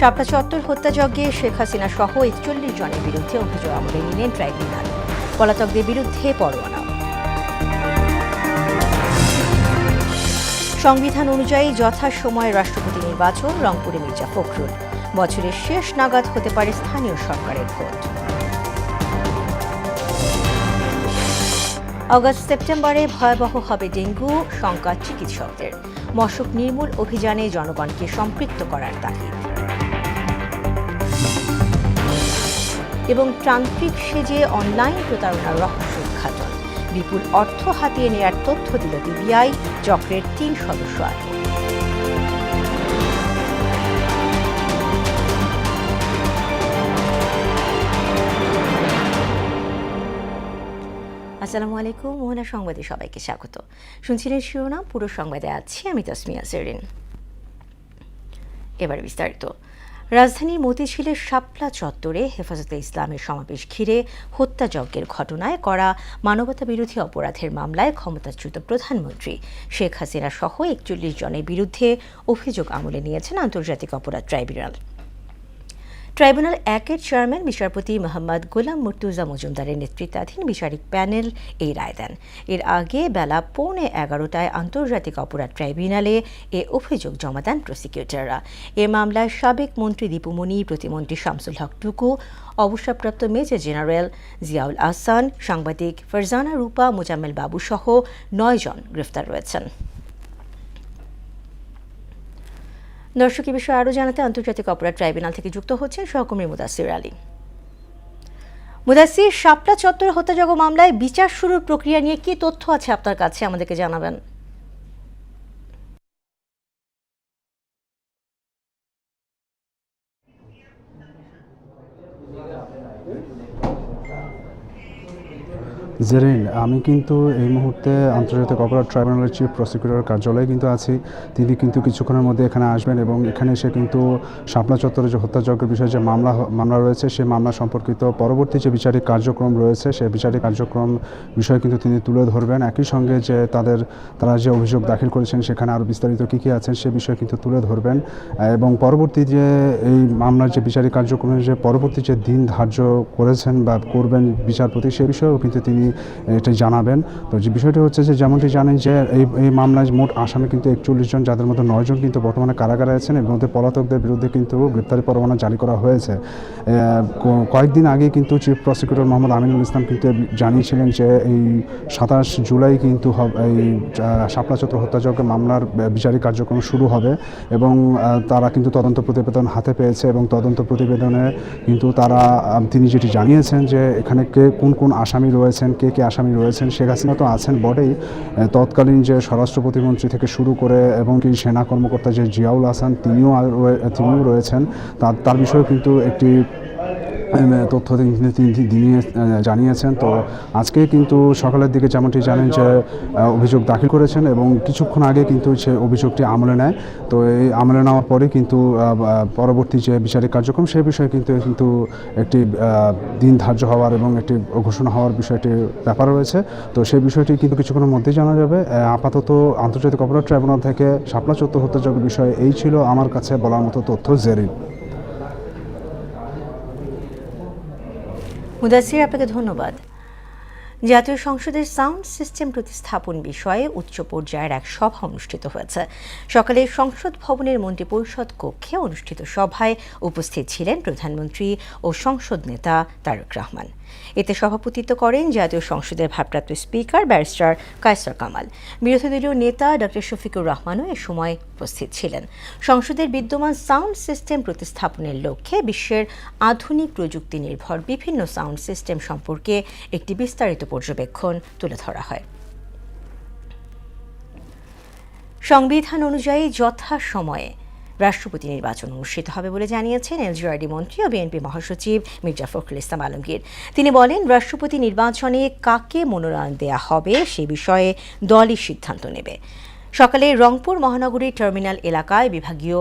শাপলা চত্বর হত্যাযজ্ঞে শেখ হাসিনা সহ ৪১ জনের বিরুদ্ধে অভিযোগ আমলে নিলেন ট্রাইব্যুনাল। পলাতকদের বিরুদ্ধে পরোয়ানা। সংবিধান অনুযায়ী যথাসময়ে রাষ্ট্রপতি নির্বাচন, রংপুরে মির্জা ফখরুল। বছরের শেষ নাগাদ হতে পারে স্থানীয় সরকারের ভোট। অগস্ট সেপ্টেম্বরে ভয়াবহ হবে ডেঙ্গু, শঙ্কা চিকিৎসকদের। মশক নির্মূল অভিযানে জনগণকে সম্পৃক্ত করার তাগিদ। এবং তান্ত্রিক সেজে অনলাইন প্রতারণার রহস্য উদ্ঘাটন। বিপুল অর্থ হাতিয়ে নেওয়ার তথ্য দিল পিবিআই, চক্রের ৩ সদস্য আটক। আসসালামু আলাইকুম, মোহনা সংবাদে সবাইকে স্বাগত। শুনছিলেন শিরোনাম, পুরো সংবাদে আছি আমি তাসমিয়া জেরিন। এবার বিস্তারিত। রাজধানীর মতিঝিলের শাপলা চত্বরে হেফাজতে ইসলামের সমাবেশ ঘিরে হত্যাযজ্ঞের ঘটনায় করা মানবতাবিরোধী অপরাধের মামলায় ক্ষমতাচ্যুত প্রধানমন্ত্রী শেখ হাসিনা সহ ৪১ জনের বিরুদ্ধে অভিযোগ আমলে নিয়েছেন আন্তর্জাতিক অপরাধ ট্রাইব্যুনাল। ট্রাইব্যুনাল ১-এর চেয়ারম্যান বিচারপতি মোহাম্মদ গোলাম মুর্তুজা মজুমদারের নেতৃত্বাধীন বিচারিক প্যানেল এই রায় দেন। এর আগে বেলা 11:15টায় আন্তর্জাতিক অপরাধ ট্রাইব্যুনালে এ অভিযোগ জমা দেন প্রসিকিউটররা। এ মামলায় সাবেক মন্ত্রী দীপু মনি, প্রতিমন্ত্রী শামসুল হক টুকু, অবসরপ্রাপ্ত মেজর জেনারেল জিয়াউল আহসান, সাংবাদিক ফারজানা রূপা, মোজাম্মেল বাবু সহ ৯ জন গ্রেফতার রয়েছেন। দর্শক, এই বিষয়ে আরও জানাতে আন্তর্জাতিক অপরাধ ট্রাইব্যুনাল থেকে যুক্ত হচ্ছেন সহকর্মী মুদাসির আলী। মুদাসির, শাপলা চত্বর হত্যাযজ্ঞ মামলায় বিচার শুরুর প্রক্রিয়া নিয়ে কি তথ্য আছে আপনার কাছে, আমাদেরকে জানাবেন। জেরিন, আমি কিন্তু এই মুহূর্তে আন্তর্জাতিক অপরাধ ট্রাইব্যুনালের চিফ প্রসিকিউটর কার্যালয়ে কিন্তু আছি। তিনি কিন্তু কিছুক্ষণের মধ্যে এখানে আসবেন এবং এখানে এসে কিন্তু শাপলা চত্বরে যে হত্যাযজ্ঞের বিষয়ে যে মামলা রয়েছে সেই মামলা সম্পর্কিত পরবর্তী যে বিচারিক কার্যক্রম রয়েছে সেই বিচারিক কার্যক্রম বিষয়ে কিন্তু তিনি তুলে ধরবেন। একই সঙ্গে যে তারা যে অভিযোগ দাখিল করেছেন সেখানে আরও বিস্তারিত কী কী আছেন সে বিষয়ে কিন্তু তুলে ধরবেন এবং পরবর্তী যে এই মামলার যে বিচারিক কার্যক্রমের যে পরবর্তী যে দিন ধার্য করেছেন বা করবেন বিচারপতি সে বিষয়েও কিন্তু তিনি এটা জানাবেন। তো যে বিষয়টি হচ্ছে যে যেমনটি জানেন যে এই মামলায় মোট আসামি কিন্তু ৪১ জন, যাদের মধ্যে 9 জন কিন্তু বর্তমানে কারাগারে আছেন। এর মধ্যে পলাতকদের বিরুদ্ধে কিন্তু গ্রেপ্তারি পরোয়ানা জারি করা হয়েছে। কয়েকদিন আগে কিন্তু চিফ প্রসিকিউটর মোহাম্মদ আমিনুল ইসলাম কিন্তু জানিয়েছিলেন যে এই ২৭ জুলাই কিন্তু এই শাপলা চত্বর হত্যাযজ্ঞ মামলার বিচারিক কার্যক্রম শুরু হবে এবং তারা কিন্তু তদন্ত প্রতিবেদন হাতে পেয়েছে এবং তদন্ত প্রতিবেদনে কিন্তু তিনি যেটি জানিয়েছেন যে এখানে কোন কোন আসামি রয়েছেন, কে আসামি রয়েছেন। শেখ হাসিনা তো আছেন বটেই, তৎকালীন যে স্বরাষ্ট্র প্রতিমন্ত্রী থেকে শুরু করে এবং কি সেনা কর্মকর্তা যে জিয়াউল আহসান তিনিও রয়েছেন। তার বিষয়েও কিন্তু একটি তথ্য তিনি জানিয়েছেন। তো আজকে কিন্তু সকালের দিকে যেমনটি জানেন যে অভিযোগ দাখিল করেছেন এবং কিছুক্ষণ আগে কিন্তু সে অভিযোগটি আমলে নেয়। তো এই আমলে নেওয়ার পরে কিন্তু পরবর্তী যে বিচারিক কার্যক্রম সে বিষয়ে কিন্তু একটি দিন ধার্য হওয়ার এবং একটি ঘোষণা হওয়ার বিষয়টি ব্যাপার রয়েছে। তো সেই বিষয়টি কিন্তু কিছুক্ষণের মধ্যেই জানা যাবে। আপাতত আন্তর্জাতিক অপরাধ ট্রাইব্যুনাল থেকে শাপলা চত্বর হত্যাযজ্ঞ বিষয়ে এই ছিল আমার কাছে বলার মতো তথ্য। জেরিন। মুদাসির, আপনাকে ধন্যবাদ। জাতীয় সংসদের সাউন্ড সিস্টেম প্রতিস্থাপন বিষয়ে উচ্চ পর্যায়ের এক সভা অনুষ্ঠিত হয়েছে। সকালে সংসদ ভবনের মন্ত্রিপরিষদ কক্ষে অনুষ্ঠিত সভায় উপস্থিত ছিলেন প্রধানমন্ত্রী ও সংসদ নেতা তারেক রহমান। এতে সভাপতিত্ব করেন জাতীয় সংসদের ভারপ্রাপ্ত স্পিকার ব্যারিস্টার কায়সার কামাল। বিরোধী দলীয় নেতা ডক্টর শফিকুর রহমানও এ সময় উপস্থিত ছিলেন। সংসদের বিদ্যমান সাউন্ড সিস্টেম প্রতিস্থাপনের লক্ষ্যে বিশ্বের আধুনিক প্রযুক্তি নির্ভর বিভিন্ন সাউন্ড সিস্টেম সম্পর্কে একটি বিস্তারিত পর্যবেক্ষণ তুলে ধরা হয়। সংবিধান অনুযায়ী যথাসময়ে রাষ্ট্রপতি নির্বাচন অনুষ্ঠিত হবে বলে জানিয়েছেন এলজিআরডি মন্ত্রী ও বিএনপি মহাসচিব মির্জা ফখরুল ইসলাম আলমগীর। তিনি বলেন, রাষ্ট্রপতি নির্বাচনে কাকে মনোনয়ন দেয়া হবে সে বিষয়ে দলই সিদ্ধান্ত নেবে। সকালে রংপুর মহানগরীর টার্মিনাল এলাকায় বিভাগীয়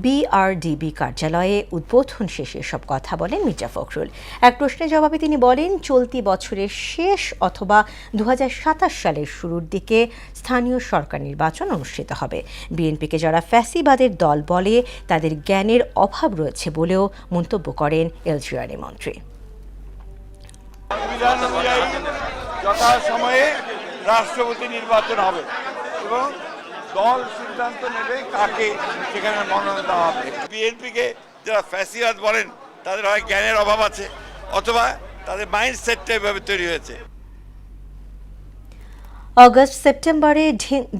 বিআরডিবি কার্যালয়ে উদ্বোধন শেষে এসব কথা বলেন মির্জা ফখরুল। এক প্রশ্নের জবাবে তিনি বলেন, চলতি বছরের শেষ অথবা 2027 সালের শুরুর দিকে স্থানীয় সরকার নির্বাচন অনুষ্ঠিত হবে। বিএনপিকে যারা ফ্যাসিবাদের দল বলে তাদের জ্ঞানের অভাব রয়েছে বলেও মন্তব্য করেন এলজিআরএ মন্ত্রী। সংবিধান অনুযায়ী যথাসময়ে রাষ্ট্রপতি নির্বাচন হবে এবং দল সিদ্ধান্ত নেবে কাকে সেখানে মনোনয়ন দেওয়া হবে। বিএনপিকে যারা ফ্যাসিবাদ বলেন তাদের হয় জ্ঞানের অভাব আছে অথবা তাদের মাইন্ডসেটটা এভাবে তৈরি হয়েছে। অগস্ট সেপ্টেম্বরে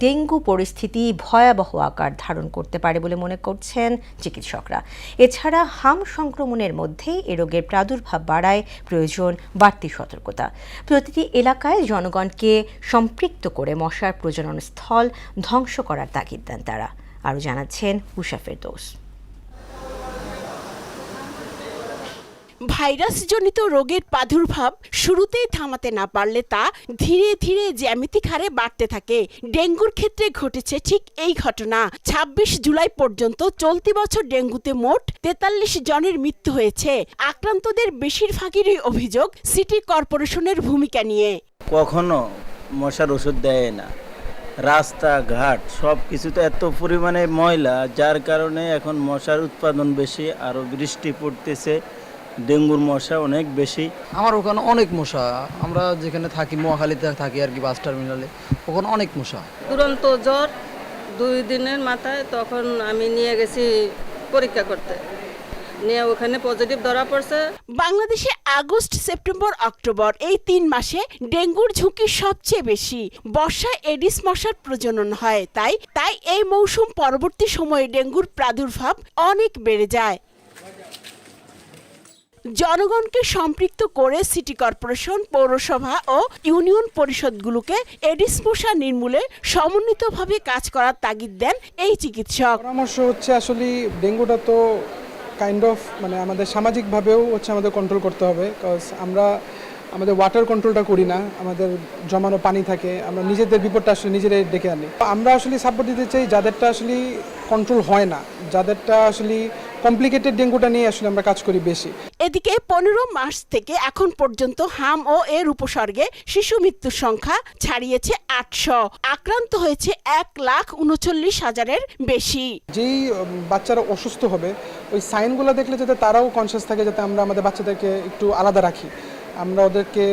ডেঙ্গু পরিস্থিতি ভয়াবহ আকার ধারণ করতে পারে বলে মনে করছেন চিকিৎসকরা। এছাড়া হাম সংক্রমণের মধ্যেই এ রোগের প্রাদুর্ভাব বাড়ায় প্রয়োজন বাড়তি সতর্কতা। প্রতিটি এলাকায় জনগণকে সম্পৃক্ত করে মশার প্রজনন স্থল ধ্বংস করার তাগিদ দেন তারা। আরও জানাচ্ছেন উষা ফেরদৌস। ভাইরাসজনিত রোগের প্রাদুর্ভাব শুরুতেই থামাতে না পারলে তা ধীরে ধীরে জ্যামিতিক হারে বাড়তে থাকে। ডেঙ্গুর ক্ষেত্রে ঘটেছে ঠিক এই ঘটনা। 26 জুলাই পর্যন্ত চলতি বছর ডেঙ্গুতে মোট 43 জনের মৃত্যু হয়েছে। আক্রান্তদের বেশিরভাগেরই অভিযোগ সিটি কর্পোরেশনের ভূমিকা নিয়ে। কখনো মশার ওষুধ দেয় না, রাস্তাঘাট সব কিছুতে এত পরিমাণে ময়লা, যার কারণে এখন মশার উৎপাদন বেশি। আরও বৃষ্টি পড়তেছে, ডেঙ্গুর মশা অনেক বেশি। আমার ওখানে অনেক মশা, আমরা যেখানে থাকি মহাখালীতে থাকি আর কি, বাস টার্মিনালে, ওখানে অনেক মশা। দুরন্ত জ্বর 2 দিনের মাথায়, তখন আমি নিয়ে গেছি পরীক্ষা করতে, নিয়ে ওখানে পজিটিভ ধরা পড়ছে। বাংলাদেশে আগস্ট সেপ্টেম্বর অক্টোবর এই 3 মাসে ডেঙ্গুর ঝুঁকি সবচেয়ে বেশি। বর্ষায় এডিস মশার প্রজনন হয়, তাই এই মৌসুম পরবর্তী সময়ে ডেঙ্গুর প্রাদুর্ভাব অনেক বেড়ে যায়। জনগণকে সম্পৃক্ত করে সিটি কর্পোরেশন, পৌরসভা ও ইউনিয়ন পরিষদগুলোকে এডিস মশা নির্মূলে সমন্বিতভাবে কাজ করার তাগিদ দেন এই চিকিৎসক। পরামর্শ হচ্ছে আসলে ডেঙ্গুটা তো কাইন্ড অফ মানে আমাদের সামাজিকভাবেও হচ্ছে আমাদের কন্ট্রোল করতে হবে। কজ আমরা আমাদের ওয়াটার কন্ট্রোলটা করি না, আমাদের জমানো পানি থাকে, আমরা নিজেদের বিপদটা আসলে নিজেরাই ডেকে আনি। আমরা আসলে সাপোর্ট দিতে চাই যাদেরটা আসলে কন্ট্রোল হয় না, যাদেরটা আসলে কমপ্লিকেটেড ডেঙ্গুটা নিয়ে আসলে আমরা কাজ করি বেশি। এদিকে 15 মার্চ থেকে এখন পর্যন্ত হাম ও এর উপসর্গে শিশু মৃত্যুর সংখ্যা ছাড়িয়েছে 800। আক্রান্ত হয়েছে 1,39,000-এর বেশি। যেই বাচ্চারা অসুস্থ হবে ওই সাইনগুলো দেখলে যাতে তারাও কনসিয়াস থাকে, যাতে আমরা আমাদের বাচ্চাদেরকে একটু আলাদা রাখি, আমরা ওদেরকে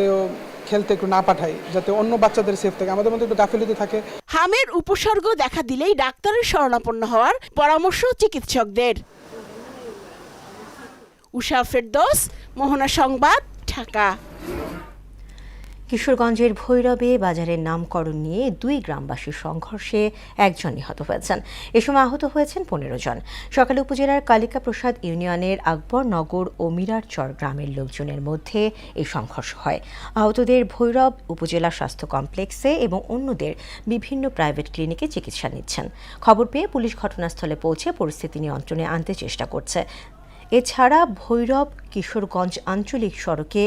খেলতে একটু না পাঠাই, যাতে অন্য বাচ্চাদের সেফ থাকে, আমাদের মধ্যে একটু গাফিলতি থাকে। হামের উপসর্গ দেখা দিলেই ডাক্তারের শরণাপন্ন হওয়ার পরামর্শ চিকিৎসকদের। উষা ফেরদৌস, মোহনা সংবাদ, ঢাকা। কিশোরগঞ্জের ভৈরবে বাজারের নামকরণ নিয়ে 2 গ্রামবাসীর সংঘর্ষে 1 জন নিহত হয়েছেন। এ সময় আহত হয়েছেন 15 জন। সকালে উপজেলার কালিকা প্রসাদ ইউনিয়নের আকবরনগর ও মিরারচর গ্রামের লোকজনের মধ্যে এই সংঘর্ষ হয়। আহতদের ভৈরব উপজেলা স্বাস্থ্য কমপ্লেক্সে এবং অন্যদের বিভিন্ন প্রাইভেট ক্লিনিকে চিকিৎসা নিচ্ছেন। খবর পেয়ে পুলিশ ঘটনাস্থলে পৌঁছে পরিস্থিতি নিয়ন্ত্রণে আনতে চেষ্টা করছে। এছাড়া ভৈরব কিশোরগঞ্জ আঞ্চলিক সড়কে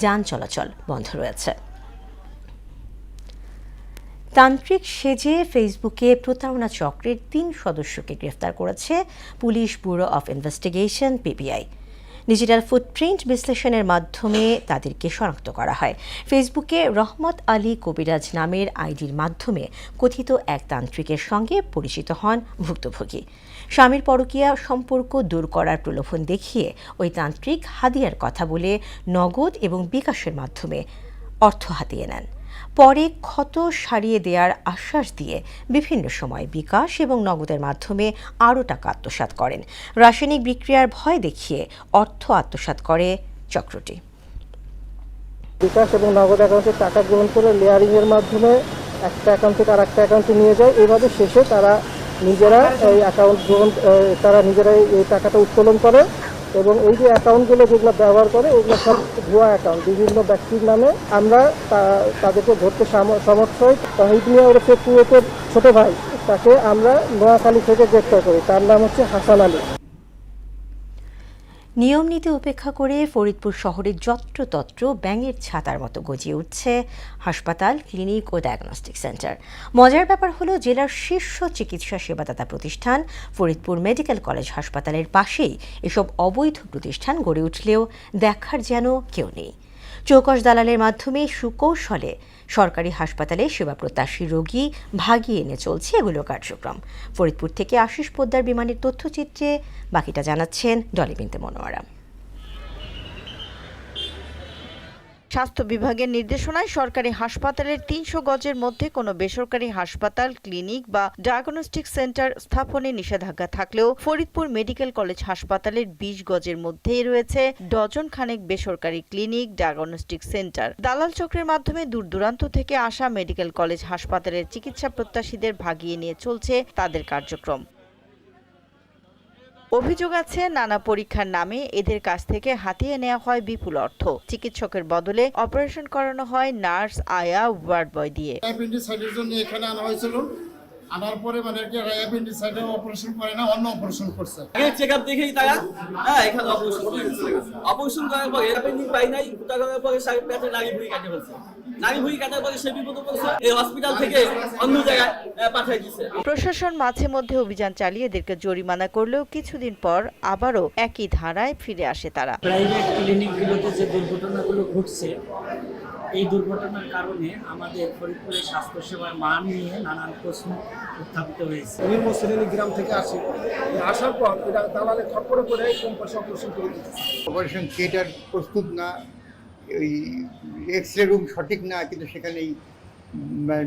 যান চলাচল বন্ধ রয়েছে। তান্ত্রিক সেজে ফেসবুকে প্রতারণা চক্রের 3 সদস্যকে গ্রেফতার করেছে police bureau of investigation PBI. Digital footprint বিশ্লেষণের মাধ্যমে তাদেরকে শনাক্ত করা হয়। ফেসবুকে রহমত আলী কবিরাজ নামের আইডির মাধ্যমে কথিত এক তান্ত্রিকের সঙ্গে পরিচিত হন ভুক্তভোগী। স্বামীর পরকীয়া সম্পর্ক দূর করার প্রলোভন দেখিয়ে ওই তান্ত্রিক হাদিয়ার কথা বলে নগদ এবং বিকাশের মাধ্যমে অর্থ হাতিয়ে নেন। পরে ক্ষত সারিয়ে দেওয়ার আশ্বাস দিয়ে বিভিন্ন সময় বিকাশ এবং নগদের মাধ্যমে আরও টাকা আত্মসাৎ করেন। রাসায়নিক বিক্রিয়ার ভয় দেখিয়ে অর্থ আত্মসাৎ করে চক্রটি। বিকাশ এবং নগদ অ্যাকাউন্টে টাকা গ্রহণ করে লেয়ারিংয়ের মাধ্যমে একটা অ্যাকাউন্ট থেকে আর একটা অ্যাকাউন্টে নিয়ে যায়। এইভাবে শেষে তারা নিজেরা এই অ্যাকাউন্ট গ্রহণ, তারা নিজেরাই এই টাকাটা উত্তোলন করে এবং এই যে অ্যাকাউন্টগুলো যেগুলো ব্যবহার করে ওগুলো সব ভুয়া অ্যাকাউন্ট, বিভিন্ন ব্যক্তির নামে। আমরা তাদেরকে ধরতে সমর্থ হই। তহিদ মিয়া ওরফে কুয়েতের ছোট ভাই, তাকে আমরা নোয়াখালী থেকে গ্রেপ্তার করি। তার নাম হচ্ছে হাসান আলী। নিয়ম নীতি উপেক্ষা করে ফরিদপুর শহরে যত্রতত্র ব্যাঙের ছাতার মতো গজিয়ে উঠছে হাসপাতাল, ক্লিনিক ও ডায়াগনস্টিক সেন্টার। মজার ব্যাপার হলো, জেলার শীর্ষ চিকিৎসা সেবাদাতা প্রতিষ্ঠান ফরিদপুর মেডিকেল কলেজ হাসপাতালের পাশেই এসব অবৈধ প্রতিষ্ঠান গড়ে উঠলেও দেখার যেন কেউ নেই। চৌকস দালালের মাধ্যমে সুকৌশলে সরকারি হাসপাতালে সেবা প্রত্যাশী রোগী ভাগিয়ে এনে চলছে এগুলো কার্যক্রম। ফরিদপুর থেকে আশিস পোদ্দার বিমানের তথ্যচিত্রে বাকিটা জানাচ্ছেন ডলি বিনতে মনোয়ারা। স্বাস্থ্য বিভাগের নির্দেশনায় সরকারি হাসপাতালের ৩০০ গজের মধ্যে কোনো বেসরকারি হাসপাতাল, ক্লিনিক বা ডায়াগনস্টিক সেন্টার স্থাপনে নিষেধাজ্ঞা থাকলেও ফরিদপুর মেডিকেল কলেজ হাসপাতালের ২০ গজের মধ্যেই রয়েছে ডজন খানেক বেসরকারি ক্লিনিক, ডায়াগনস্টিক সেন্টার। দালাল চক্রের মাধ্যমে দূর দূরান্ত থেকে আসা মেডিকেল কলেজ হাসপাতালের চিকিৎসা প্রত্যাশীদের ভাগিয়ে নিয়ে চলছে তাদের কার্যক্রম। অভিযোগ আছে, নানা পরীক্ষার নামে এদের কাছ থেকে হাতিয়ে নেওয়া হয় বিপুল অর্থ। চিকিৎসকের বদলে অপারেশন করানো হয় নার্স, আয়া, ওয়ার্ড বয় দিয়ে। অ্যাপেন্ডিসাইটিসের জন্য এখানে আনা হয়েছিল, আনার পরে মানে অ্যাপেন্ডিসাইটিস অপারেশন করে না, অন্য অপারেশন করছে। আগে চেকআপ দেখেই তারা এখানে অপারেশন করেছে। অপারেশন করার পরে অ্যাপেন্ডিক্স পাই নাই, ফুটা করার পরে পেটে নাড়ি ভুঁড়ি কাটে ফেলছে। নাড়ি ভুঁড়ি কাটার পরে সে বিপদে পড়ছে, এই হসপিটাল থেকে অন্য জায়গায় পাঠিয়ে দিয়েছে। প্রশাসন মাঝে মধ্যে অভিযান চালিয়ে এদেরকে জরিমানা করলেও কিছুদিন পর আবারও একই ধারায় ফিরে আসে তারা। প্রাইভেট ক্লিনিকগুলোতে যে দুর্ঘটনাগুলো ঘটছে, এই দুর্ঘটনার কারণে আমাদের ফরিদপুরের স্বাস্থ্যসেবার মান নিয়ে নানান প্রশ্ন উত্থাপিত হয়েছে। গ্রাম থেকে আসি, আসার পর এটা দালালে খপ্পরে করে অপারেশন করে দিচ্ছে। অপারেশন থিয়েটার প্রস্তুত না, ওই এক্স-রে রুম সঠিক না, কিন্তু সেখানেই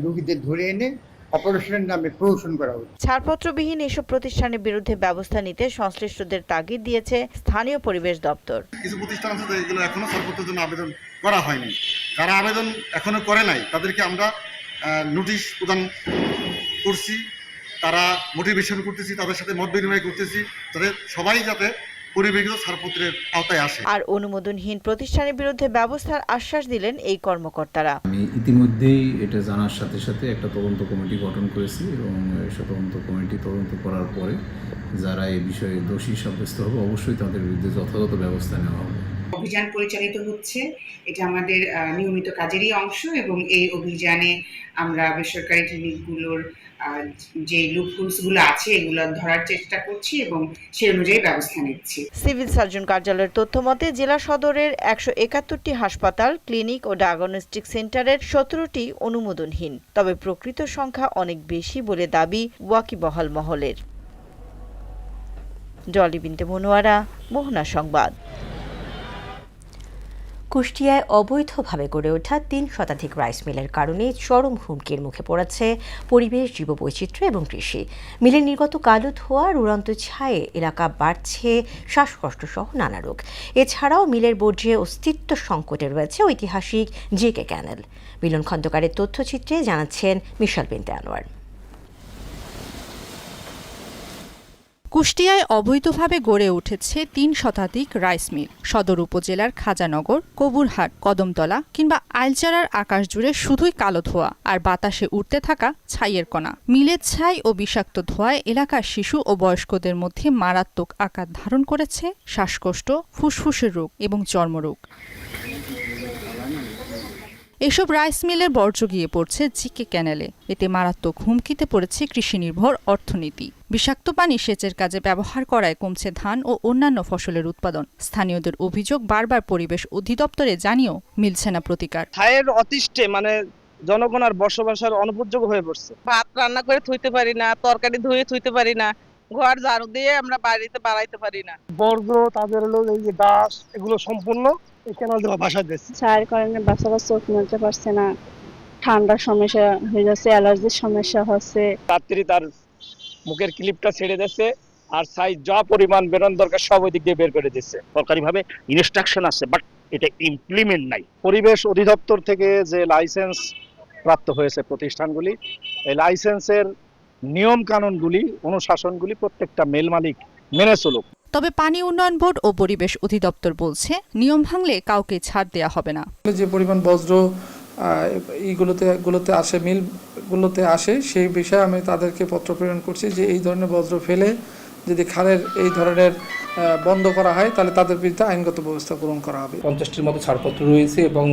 রোগীদের ধরে এনে অপারেশনের নামে প্রহসন করা হচ্ছে। ছাড়পত্রবিহীন এসব প্রতিষ্ঠানের বিরুদ্ধে ব্যবস্থা নিতে সংশ্লিষ্টদের তাগিদ দিয়েছে স্থানীয় পরিবেশ দপ্তর। কিছু প্রতিষ্ঠান আছে যেগুলো এখনো ছাড়পত্রের জন্য আবেদন করা হয়নি। যারা আবেদন এখনো করে নাই তাদেরকে আমরা নোটিশ প্রদান করছি, তারা মোটিভেশন করতেছি, তাদের সাথে মত বিনিময় করতেছি, তাদের সবাই যাতে পরিবেশিত ছাড়পত্রের আওতায় আসে। আর অনুমোদনহীন প্রতিষ্ঠানের বিরুদ্ধে ব্যবস্থার আশ্বাস দিলেন এই কর্মকর্তারা। আমি ইতিমধ্যেই এটা জানার সাথে সাথে একটা তদন্ত কমিটি গঠন করেছি এবং সেই তদন্ত কমিটি তদন্ত করার পরে যারা এই বিষয়ে দোষী সাব্যস্ত হবে অবশ্যই তাদের বিরুদ্ধে যথাযথ ব্যবস্থা নেওয়া হবে। অভিযান পরিচালিত হচ্ছে, এটা আমাদের নিয়মিত কাজেরই অংশ এবং এই অভিযানে আমরা বেসরকারি ক্লিনিকগুলোর যে লুপহোলসগুলো আছে এগুলো ধরার চেষ্টা করছি এবং সেই অনুযায়ী ব্যবস্থা নিচ্ছি। সিভিল সার্জন কার্যালয়ের তথ্য মতে জেলা সদরের ১৭১টি হাসপাতাল, ক্লিনিক ও ডায়াগনস্টিক সেন্টারের ১৭টি অনুমোদনহীন। তবে প্রকৃত সংখ্যা অনেক বেশি বলে দাবি ওয়াকিবহাল মহলের। ডলি বিনতে মনোয়ারা, মোহনা সংবাদ। কুষ্টিয়ায় অবৈধভাবে গড়ে ওঠা ৩ শতাধিক রাইস মিলের কারণে চরম হুমকির মুখে পড়েছে পরিবেশ, জীববৈচিত্র্য এবং কৃষি। মিলের নির্গত কালো ধোঁয়ার উড়ন্ত ছায়ে এলাকা বাড়ছে শ্বাসকষ্ট সহ নানা রোগ। এছাড়াও মিলের বর্জ্যে অস্তিত্ব সংকটে রয়েছে ঐতিহাসিক জেকে ক্যানেল। মিলন খন্দকারের তথ্যচিত্রে জানাচ্ছেন মিশাল বিনতে আনোয়ার। কুষ্টিয়ায় অবৈধভাবে গড়ে উঠেছে ৩ শতাধিক রাইস মিল। সদর উপজেলার খাজানগর, কবুরহাট, কদমতলা কিংবা আইলচারার আকাশ জুড়ে শুধুই কালো ধোঁয়া আর বাতাসে উঠতে থাকা ছাইয়ের কণা। মিলের ছাই ও বিষাক্ত ধোঁয়ায় এলাকার শিশু ও বয়স্কদের মধ্যে মারাত্মক আকার ধারণ করেছে শ্বাসকষ্ট, ফুসফুসের রোগ এবং চর্মরোগ। এসব রাইস মিলের বর্জ্য গিয়ে পড়ছে জিকে ক্যানেলে। এতে মারাত্মক হুমকিতে পড়েছে কৃষিনির্ভর অর্থনীতি। বিষাক্ত পানি সেচের কাজে ব্যবহার করায় কমছে ধান ও অন্যান্য ফসলের উৎপাদন। স্থানীয়দের অভিযোগ, বারবার পরিবেশ অধিদপ্তরে জানিয়েও মিলছে না প্রতিকার। ছায়ের অতিষ্ঠে জনগণ আর বসবাসের অনুপযোগ্য হয়ে পড়ছে। ভাত রান্না করে থুইতে পারি না, তরকারি ধুয়ে থুইতে পারি না, ঘর ঝাড়ু দিয়ে আমরা বাড়িতে বাড়াইতে পারি না। বর্জ্য, তাদের এই যে গাছ, এগুলো সম্পূর্ণ এই ক্যানাল দেওয়া বাসা দিচ্ছে। ছায়ের কারণে বাচ্চারা চোখ মেলতে পারছে না, ঠান্ডার সমস্যা হয়ে যাচ্ছে, অ্যালার্জির সমস্যা হচ্ছে। রাত্রি তার মুখের ক্লিপটা ছেড়ে দিচ্ছে আর ছাই যা পরিমাণ বেরোন দরকার সব ওই দিক দিয়ে বের করে দিচ্ছে। সরকারিভাবে ইনস্ট্রাকশন আছে, বাট এটা ইমপ্লিমেন্ট নাই। পরিবেশ অধিদপ্তর থেকে যে লাইসেন্স প্রাপ্ত হয়েছে প্রতিষ্ঠানগুলি, এই লাইসেন্সের নিয়ম কানুনগুলি, অনুশাসনগুলি প্রত্যেকটা মেল মালিক মেনে চলুক। তবে পানি উন্নয়ন বোর্ড ও পরিবেশ অধিদপ্তর বলছে, নিয়ম ভাঙলে কাউকে ছাড় দেয়া হবে না। যে পরিমাণ বজ্র এইগুলোতে আসে, মিলগুলোতে আসে, সেই বিষয়ে আমি তাদেরকে পত্র প্রেরণ করছি যে এই ধরনের বজ্র ফেলে যদি খালের এই ধরনের বন্ধ করা হয় তাহলে তাদের বিরুদ্ধে আইনগত ব্যবস্থা গ্রহণ করা হবে। 50টির মতো ছাড়পত্র রয়েছে এবং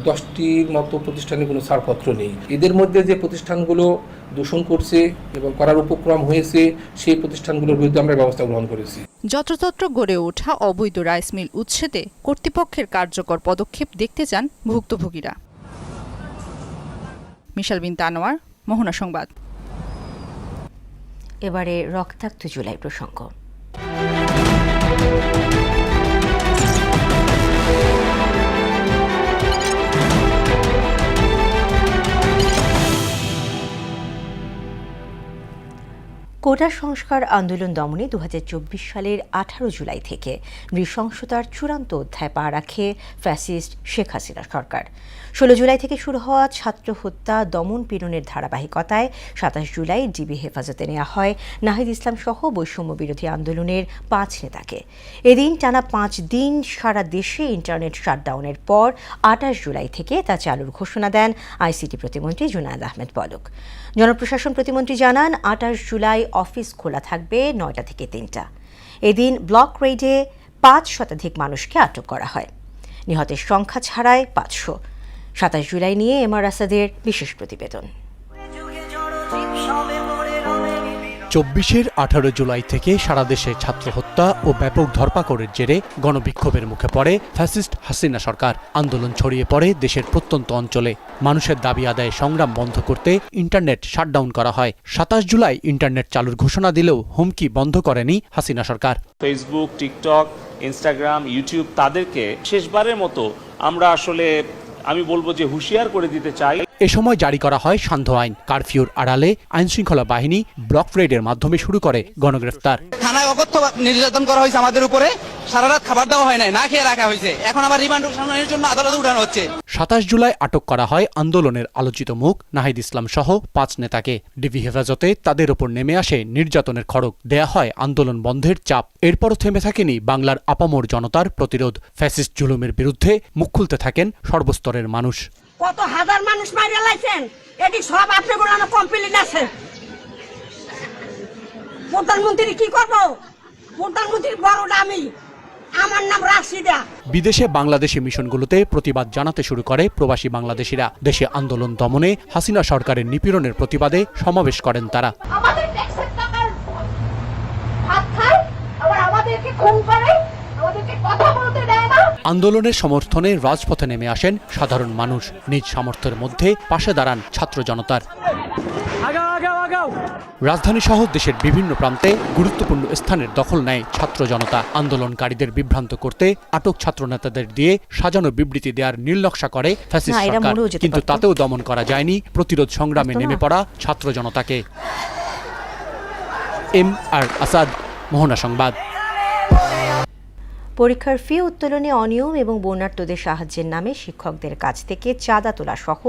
10টির মতো প্রতিষ্ঠানে কোনো ছাড়পত্র নেই। এদের মধ্যে যে প্রতিষ্ঠানগুলো দূষণ করছে এবং করার উপক্রম হয়েছে সেই প্রতিষ্ঠানগুলোর বিরুদ্ধে আমরা ব্যবস্থা গ্রহণ করেছি। যত্রতত্র গড়ে ওঠা অবৈধ রাইস মিল উচ্ছেদে কর্তৃপক্ষের কার্যকর পদক্ষেপ দেখতে চান ভুক্তভোগীরা। মিশাল বিনতে আনোয়ার, মোহনা সংবাদ। এবারে রক্তাক্ত জুলাই প্রসঙ্গ। কোটা সংস্কার আন্দোলন দমনে 2024 সালের 18 জুলাই থেকে নৃশংসতার চূড়ান্ত অধ্যায় পা রাখে ফ্যাসিস্ট শেখ হাসিনা সরকার। 16 জুলাই থেকে শুরু হওয়া ছাত্র হত্যা দমন পীড়নের ধারাবাহিকতায় 27 জুলাই ডিবি হেফাজতে নেওয়া হয় নাহিদ ইসলাম সহ বৈষম্য বিরোধী আন্দোলনের 5 নেতাকে। এদিন টানা 5 দিন সারা দেশে ইন্টারনেট শাটডাউনের পর 28 জুলাই থেকে তা চালুর ঘোষণা দেন আইসিটি প্রতিমন্ত্রী জুনায়েদ আহমেদ পলক। জনপ্রশাসন প্রতিমন্ত্রী জানান 28 জুলাই অফিস খোলা থাকবে 9টা থেকে 3টা। এদিন ব্লক রেইডে 5 শতাধিক মানুষকে আটক করা হয়। নিহতের সংখ্যা ছাড়ায় 500। 27 জুলাই নিয়ে এমআর আসাদের বিশেষ প্রতিবেদন। 24-এর 18 জুলাই থেকে সারা দেশে ছাত্র হত্যা ও ব্যাপক ধরপাকড়ের জেরে গণবিক্ষোভের মুখে পড়ে ফ্যাসিস্ট হাসিনা সরকার। আন্দোলন ছড়িয়ে পড়ে দেশের প্রত্যন্ত অঞ্চলে। মানুষের দাবি আদায় সংগ্রাম বন্ধ করতে ইন্টারনেট শাটডাউন করা হয়। 27 জুলাই ইন্টারনেট চালুর ঘোষণা দিলেও হুমকি বন্ধ করেনি হাসিনা সরকার। ফেসবুক, টিকটক, ইনস্টাগ্রাম, ইউটিউব তাদেরকে শেষবারের মতো আমরা আসলে আমি বলবো যে হুঁশিয়ার করে দিতে চাই। এ সময় জারি করা হয় সান্ধ্য আইন। কারফিউর আড়ালে আইনশৃঙ্খলা বাহিনী ব্লক রেডের মাধ্যমে শুরু করে গণগ্রেফতার। থানায় অকথ্য নির্যাতন করা হয়েছে আমাদের উপরে, সারা রাত খাবার দেওয়া হয় নাই, না খেয়ে রাখা হয়েছে। এখন আবার রিমান্ড শুনানির জন্য আদালতে উঠানো হচ্ছে। 27 জুলাই আটক করা হয় আন্দোলনের আলোচিত মুখ নাহিদ ইসলাম সহ 5 নেতাকে। ডিবি হেফাজতে তাদের উপর নেমে আসে নির্যাতনের খড়গ, দেয়া হয় আন্দোলন বন্ধের চাপ। এরপরও থেমে থাকেনি বাংলার আপামর জনতার প্রতিরোধ। ফ্যাসিস্ট জুলুমের বিরুদ্ধে মুখ খুলতে থাকেন সর্বস্তরের মানুষ। কত হাজার মানুষ মাইরা লাইছেন, এটি সব আপনি বলানো কমপ্লিট আছে। প্রধানমন্ত্রী কি করবো? প্রধানমন্ত্রীর বড়টা আমি, আমার নাম রাশিদা। বিদেশে বাংলাদেশি মিশনগুলোতে প্রতিবাদ জানাতে শুরু করে প্রবাসী বাংলাদেশিরা। দেশে আন্দোলন দমনে হাসিনা সরকারের নিপীড়নের প্রতিবাদে সমাবেশ করেন তারা। আমাদের ট্যাক্সের টাকার হাত খায়, আবার আমাদেরকে খুন করে, আমাদেরকে কথা বলতে দেয় না। আন্দোলনের সমর্থনে রাজপথে নেমে আসেন সাধারণ মানুষ। নিজ সামর্থ্যের মধ্যে পাশে দাঁড়ান ছাত্র জনতার। রাজধানী সহ দেশের বিভিন্ন প্রান্তে গুরুত্বপূর্ণ স্থানের দখল নেয় ছাত্র জনতা। আন্দোলনকারীদের বিভ্রান্ত করতে আটক ছাত্র নেতাদের দিয়ে সাজানো বিবৃতি দেওয়ার নীলনকশা করে ফ্যাসিস্ট সরকার। কিন্তু তাতেও দমন করা যায়নি প্রতিরোধ সংগ্রামে নেমে পড়া ছাত্র জনতাকে। এমআর আসাদ, মোহনা সংবাদ। পরীক্ষার ফি উত্তোলনে অনিয়ম এবং বন্যার্তদের সাহায্যের নামে শিক্ষকদের কাছ থেকে চাঁদা তোলা সহ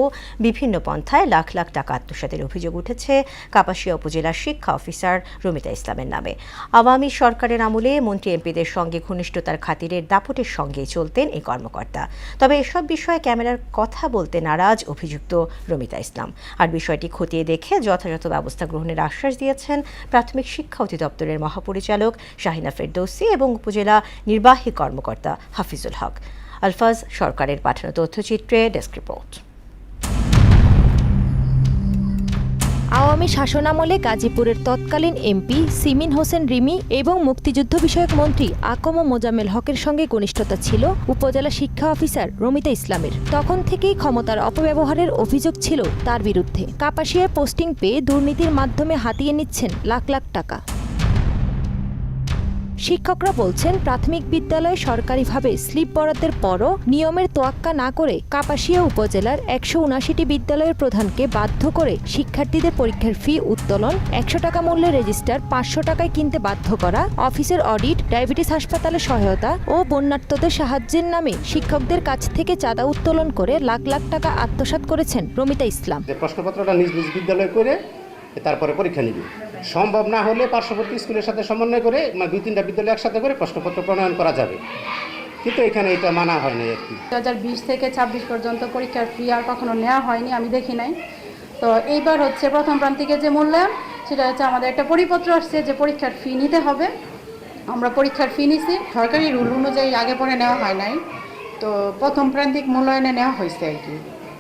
বিভিন্ন পন্থায় লাখ লাখ টাকা আত্মসাতের অভিযোগ উঠেছে কাপাসিয়া উপজেলার শিক্ষা অফিসার রমিতা ইসলামের নামে। আওয়ামী সরকারের আমলে মন্ত্রী এমপিদের সঙ্গে ঘনিষ্ঠতার খাতিরের দাপটের সঙ্গেই চলতেন এই কর্মকর্তা। তবে এসব বিষয়ে ক্যামেরার কথা বলতে নারাজ অভিযুক্ত রমিতা ইসলাম। আর বিষয়টি খতিয়ে দেখে যথাযথ ব্যবস্থা গ্রহণের আশ্বাস দিয়েছেন প্রাথমিক শিক্ষা অধিদপ্তরের মহাপরিচালক শাহিনা ফেরদৌসি এবং উপজেলা নির্বাহী কর্মকর্তা হাফিজুল হক। আলফাজ সরকারের পাঠানো তথ্যচিত্রে ডেস্ক রিপোর্ট। আওয়ামী শাসনামলে গাজীপুরের তৎকালীন এমপি সিমিন হোসেন রিমি এবং মুক্তিযুদ্ধ বিষয়ক মন্ত্রী আকম মোজাম্মেল হকের সঙ্গে ঘনিষ্ঠতা ছিল উপজেলা শিক্ষা অফিসার রমিতা ইসলামের। তখন থেকেই ক্ষমতার অপব্যবহারের অভিযোগ ছিল তার বিরুদ্ধে। কাপাসিয়ায় পোস্টিং পেয়ে দুর্নীতির মাধ্যমে হাতিয়ে নিচ্ছেন লাখ লাখ টাকা। শিক্ষকরা বলছেন, প্রাথমিক বিদ্যালয়ে সরকারিভাবে স্লিপ বরাদ্দের পরও নিয়মের তোয়াক্কা না করে কাপাসিয়া উপজেলার 179টি বিদ্যালয়ের প্রধানকে বাধ্য করে শিক্ষার্থীদের পরীক্ষার ফি উত্তোলন, 100 টাকা মূল্যের রেজিস্টার 500 টাকায় কিনতে বাধ্য করা, অফিসের অডিট, ডায়াবেটিস হাসপাতালে সহায়তা ও বন্যার্তদের সাহায্যের নামে শিক্ষকদের কাছ থেকে চাঁদা উত্তোলন করে লাখ লাখ টাকা আত্মসাৎ করেছেন রমিতা ইসলাম। প্রশ্নপত্রটা নিজ নিজ বিদ্যালয়ে করে তারপরে পরীক্ষা নিবে। সম্ভব না হলে পার্শ্ববর্তী স্কুলের সাথে সমন্বয় করে 2-3টা বিদ্যালয় একসাথে করে প্রশ্নপত্র প্রণয়ন করা যাবে, কিন্তু এখানে এটা মানা হয়নি আর কি। 2020 থেকে 26 পর্যন্ত পরীক্ষার ফি আর কখনো নেওয়া হয়নি, আমি দেখি নাই। তো এইবার হচ্ছে প্রথম প্রান্তিকে যে মূল্যায়ন সেটা হচ্ছে আমাদের একটা পরিপত্র আসছে যে পরীক্ষার ফি নিতে হবে। আমরা পরীক্ষার ফি নিছি, সরকারি রুল অনুযায়ী আগে পরে নেওয়া হয় নাই, তো প্রথম প্রান্তিক মূল্যায়নে নেওয়া হয়েছে আর কি।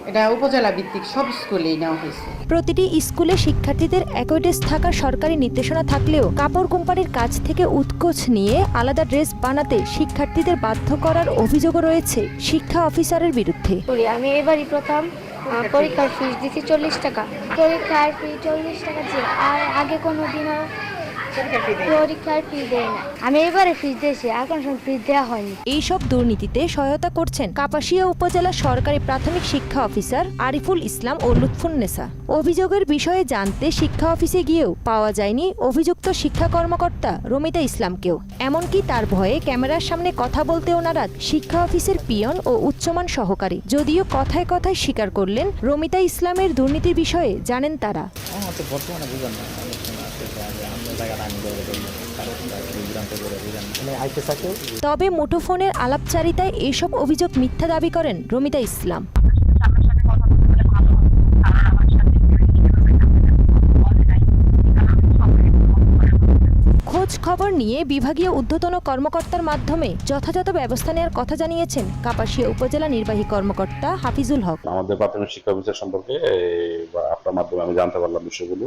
এটা উপজেলা ভিত্তিক সব স্কুলেই নেওয়া হয়েছে। প্রতিটি স্কুলে শিক্ষার্থীদের একই ড্রেস থাকার সরকারি নির্দেশনা থাকলেও কাপড় কোম্পানির কাছ থেকে উৎকোচ নিয়ে আলাদা ড্রেস বানাতে শিক্ষার্থীদের বাধ্য করার অভিযোগও রয়েছে শিক্ষা অফিসারের বিরুদ্ধে। আমি এবারই প্রথম পরীক্ষার ফিস দিচ্ছি 40 টাকা। পরীক্ষার ফি 40 টাকা যে আর আগে কোনো দিনও পরীক্ষার ফি দেয় না। আমি এবারে ফিস দিয়েছি, আর কোনো সময় ফিস দেওয়া হয়নি। এইসব দুর্নীতিতে সহায়তা করছেন কাপাসিয়া উপজেলা সরকারি প্রাথমিক শিক্ষা অফিসার আরিফুল ইসলাম ও লুৎফুন্নেসা। অভিযোগের বিষয়ে জানতে শিক্ষা অফিসে গিয়েও পাওয়া যায়নি অভিযুক্ত শিক্ষা কর্মকর্তা রমিতা ইসলামকেও। এমনকি তার ভয়ে ক্যামেরার সামনে কথা বলতেও নারাজ শিক্ষা অফিসের পিয়ন ও উচ্চমান সহকারী। যদিও কথায় কথায় স্বীকার করলেন রমিতা ইসলামের দুর্নীতির বিষয়ে জানেন তারা। তবে মুঠোফোনের আলাপচারিতায় এইসব অভিযোগ মিথ্যা দাবি করেন রমিতা ইসলাম। খোঁজ খবর নিয়ে বিভাগীয় ঊর্ধ্বতন কর্মকর্তার মাধ্যমে যথাযথ ব্যবস্থা নেওয়ার কথা জানিয়েছেন কাপাসিয়া উপজেলা নির্বাহী কর্মকর্তা হাফিজুল হক। আমাদের প্রাথমিক শিক্ষা অফিসার সম্পর্কে আপনার মাধ্যমে আমি জানতে পারলাম বিষয়গুলো।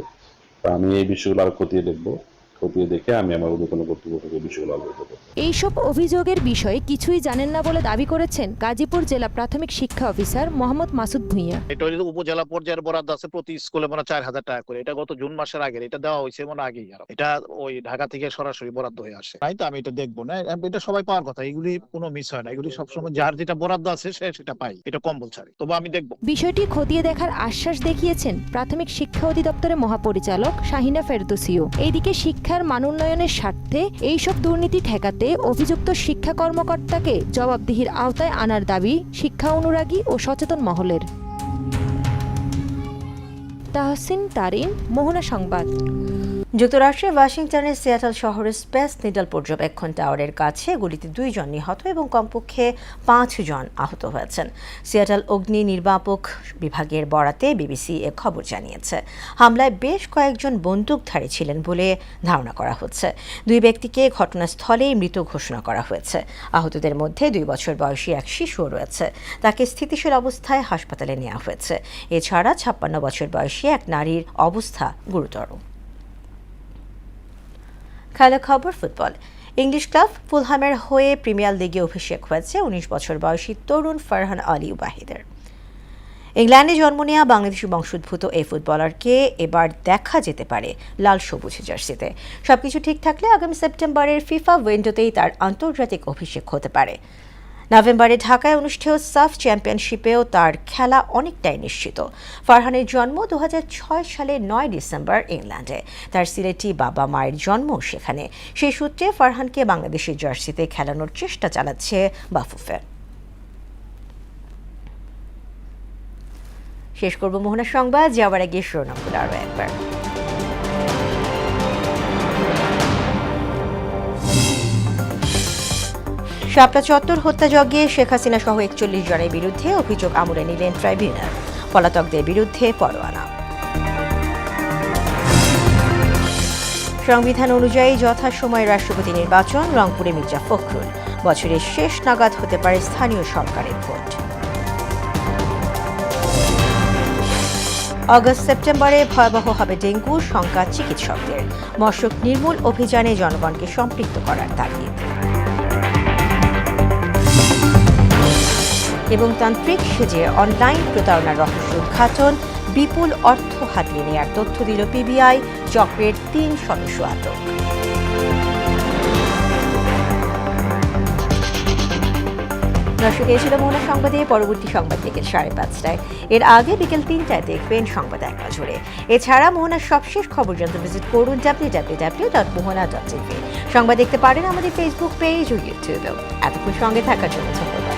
আমি এই বিষয়গুলো আরো খতিয়ে দেখবো, খতিয়ে দেখে আমি আমার ঊর্ধ্বতন কর্তৃপক্ষকে বিষয়গুলো অবগত করব। এইসব অভিযোগের বিষয়ে কিছুই জানেন না বলে দাবি করেছেন গাজীপুর জেলা প্রাথমিক শিক্ষা অফিসার মোহাম্মদ মাসুদ ভুঁইয়া। এটা উপজেলা পর্যায়ের বরাদ্দ আছে, প্রতি স্কুলে মানে 4000 টাকা করে। এটা গত জুন মাসের আগে এটা দেওয়া হয়েছে, মানে আগেই এটা ওই ঢাকা থেকে সরাসরি বরাদ্দ হয়ে আসে। তাই তো আমি এটা দেখবো না, এটা সবাই পাওয়ার কথা, এগুলি কোনো মিস হয় না, এগুলি সবসময় যার যেটা বরাদ্দ আছে সে সেটা পাই, এটা কম বলছে। তবে আমি দেখবো বিষয়টি খতিয়ে দেখার আশ্বাস দেখিয়েছেন প্রাথমিক শিক্ষা অধিদপ্তরের মহাপরিচালক শাহিনা ফেরদৌসিও। এইদিকে শিক্ষার মান উন্নয়নের স্বার্থে এইসব দুর্নীতি ঠেকাতে অভিযুক্ত শিক্ষা কর্মকর্তাকে জবাবদিহির আওতায় আনার দাবি শিক্ষা অনুরাগী ও সচেতন মহলের। তাহসিন তারিন, মোহনা সংবাদ। যুক্তরাষ্ট্রের ওয়াশিংটনের সিয়াটল শহরের স্পেস নিডল পর্যবেক্ষণ টাওয়ারের কাছে গুলিতে 2 জন নিহত এবং কমপক্ষে 5 জন আহত হয়েছেন। সিয়াটল অগ্নি নির্বাপক বিভাগের বরাতে বিবিসি এ খবর জানিয়েছে। হামলায় বেশ কয়েকজন বন্দুকধারী ছিলেন বলে ধারণা করা হচ্ছে। 2 ব্যক্তিকে ঘটনাস্থলেই মৃত ঘোষণা করা হয়েছে। আহতদের মধ্যে 2 বছর বয়সী এক শিশুও রয়েছে। তাকে স্থিতিশীল অবস্থায় হাসপাতালে নেওয়া হয়েছে। এছাড়া 56 বছর বয়সী এক নারীর অবস্থা গুরুতর। খেলা খবর ফুটবল। ইংলিশ ক্লাব ফুলহামের হয়ে প্রিমিয়ার লিগে অভিষেক হয়েছে 19 বছর বয়সী তরুণ ফারহান আলী ওয়াহিদের। ইংল্যান্ডে জন্ম নেওয়া বাংলাদেশি বংশোদ্ভূত এই ফুটবলারকে এবার দেখা যেতে পারে লাল সবুজ জার্সিতে। সবকিছু ঠিক থাকলে আগামী সেপ্টেম্বরের ফিফা উইন্ডোতেই তার আন্তর্জাতিক অভিষেক হতে পারে। নভেম্বরে ঢাকায় অনুষ্ঠেয় সাফ চ্যাম্পিয়নশিপেও তার খেলা অনেকটাই নিশ্চিত। ফারহানের জন্ম 2006 সালে 9 ডিসেম্বর ইংল্যান্ডে। তার সিলেটি বাবা মায়ের জন্ম সেখানে। সেই সূত্রে ফারহানকে বাংলাদেশের জার্সিতে খেলানোর চেষ্টা চালাচ্ছে বাফুফে। শেষ করব মোহনা সংবাদ, যাওয়ার আগে শিরোনামগুলো আরও একবার। শাপলা চত্বর হত্যাযজ্ঞে শেখ হাসিনা সহ 41 জনের বিরুদ্ধে অভিযোগ আমলে নিলেন ট্রাইব্যুনাল। পলাতকদের বিরুদ্ধে পরোয়ানা। সংবিধান অনুযায়ী যথাসময়ে রাষ্ট্রপতি নির্বাচন, রংপুরে মির্জা ফখরুল। বছরের শেষ নাগাদ হতে পারে স্থানীয় সরকারের ভোট। অগস্ট সেপ্টেম্বরে ভয়াবহ হবে ডেঙ্গু, শঙ্কা চিকিৎসকদের। মশক নির্মূল অভিযানে জনগণকে সম্পৃক্ত করার তাগিদ। এবং তান্ত্রিক সেজে অনলাইন প্রতারণার রহস্য উদ্ঘাটন, বিপুল অর্থ হাতিয়ে নেওয়ার তথ্য দিল পিবিআই, চক্রের 3 সদস্য আটক। দর্শক, এই ছিল মোহনা সংবাদে। পরবর্তী সংবাদ বিকেল 5:30টায়। এর আগে বিকেল 3টায় দেখবেন সংবাদ এক নজরে। এছাড়া মোহনার সবশেষ খবর জানতে ভিজিট করুন www.mohana.tv। সংবাদ দেখতে পারেন আমাদের ফেসবুক পেজ ও ইউটিউবেও। এতক্ষণ সঙ্গে থাকার জন্য ধন্যবাদ।